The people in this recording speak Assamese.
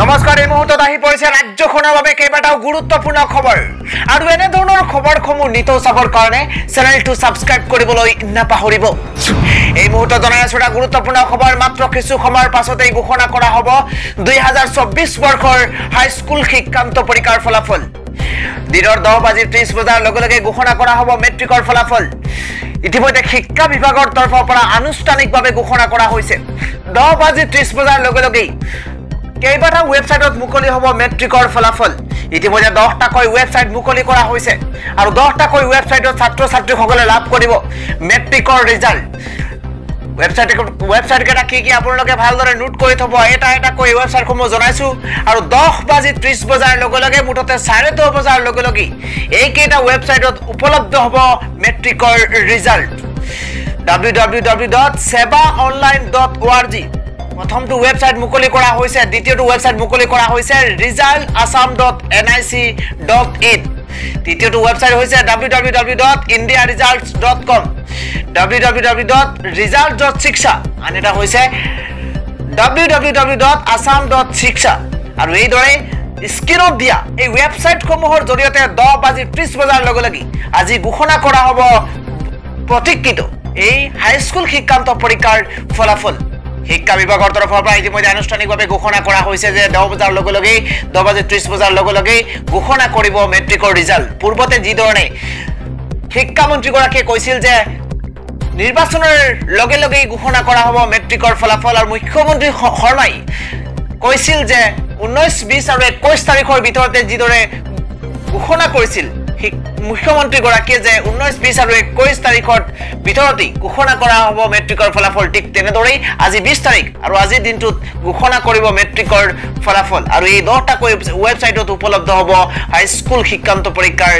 নমস্কাৰ এই মুহূৰ্তত আহি পৰিছে ৰাজ্যখনৰ বাবে কেইবাটাও গুৰুত্বপূৰ্ণ খবৰ আৰু এনে ধৰণৰ খবৰসমূহ নিতৌ চাবৰ কাৰণে চেনেলটো সাবস্ক্ৰাইব কৰিবলৈ নাপাহৰিব এই মুহূৰ্তত জনাই আছো এটা গুৰুত্বপূৰ্ণ খবৰ মাত্ৰ কিছু সময়ৰ পাছতেই ঘোষণা কৰা হ'ব 2024 বৰ্ষৰ হাইস্কুল শিক্ষান্ত পৰীক্ষাৰ ফলাফল দিনৰ 10:30 বজাৰ লগে লগে ঘোষণা কৰা হ'ব মেট্ৰিকৰ ফলাফল ইতিমধ্যে শিক্ষা বিভাগৰ তৰফৰ পৰা আনুষ্ঠানিকভাৱে ঘোষণা কৰা হৈছে 10:30 বজাৰ লগে লগে কেইবাটা ওয়েবসাইটত মুকলি হ'ব মেট্ৰিকৰ ফলাফল ইতিমধ্যে 10টাকৈ ওয়েবসাইট মুকলি কৰা হৈছে আৰু 10টাকৈ ওয়েবসাইটত ছাত্ৰ ছাত্ৰীসকলে লাভ কৰিব মেট্ৰিকৰ ৰিজাল্ট ওয়েবসাইট কেটা কি আপোনালোকে ভালদৰে নোট কৰি থব এটা কৈ ওয়েবসাইটসমূহ জনাইছো আৰু 10:30 বজাৰ লগে লগে মুঠতে 10:30 বজাৰ লগে লগে এই কেটা ওয়েবসাইটত উপলব্ধ হ'ব মেট্ৰিকৰ ৰিজাল্ট www.sebaonline.org প্ৰথমটো ওয়েবসাইট মুকলি কৰা হৈছে দ্বিতীয়টো ওয়েবসাইট মুকলি কৰা হৈছে resultassam.nic.in তৃতীয়টো ওয়েবসাইট হৈছে www.indiaresults.com www.result.shiksha আনটা হৈছে www.assam.shiksha আৰু এই দৰে স্ক্ৰিনত দিয়া এই ওয়েবসাইটসমূহৰ জৰিয়তে 10:30 বজাৰ লগে লগে আজি ঘোষণা কৰা হ'ব প্ৰতীক্ষিত এই হাইস্কুল শিক্ষান্ত পৰীক্ষাৰ ফলাফল শিক্ষা বিভাগৰ তৰফৰ পৰা ইতিমধ্যে আনুষ্ঠানিকভাৱে ঘোষণা কৰা হৈছে যে 10 বজাৰ লগে লগে 10:30 বজাৰ লগে লগে ঘোষণা কৰিব মেট্ৰিকৰ ৰিজাল্ট পূৰ্বতে যি ধৰণে শিক্ষা মন্ত্ৰীগৰাকীয়ে কৈছিল যে নিৰ্বাচনৰ লগে লগে ঘোষণা কৰা হ'ব মেট্ৰিকৰ ফলাফল আৰু মুখ্যমন্ত্ৰী শৰ্মাই কৈছিল যে 19 20 আৰু 21 তাৰিখৰ ভিতৰতে যি ধৰণে ঘোষণা কৰিছিল মুখ্যমন্ত্ৰী গৰাকীয়ে যে 19 20 আৰু 21 তাৰিখত ভিতৰতে ঘোষণা কৰা হ'ব মেট্ৰিকৰ ফলাফল ঠিক তেনেদৰে আজি 20 তাৰিখ আৰু আজি দিনটোত ঘোষণা কৰিব মেট্ৰিকৰ ফলাফল আৰু এই 10টা ওয়েবসাইটত উপলব্ধ হ'ব হাইস্কুল শিক্ষান্ত পৰীক্ষাৰ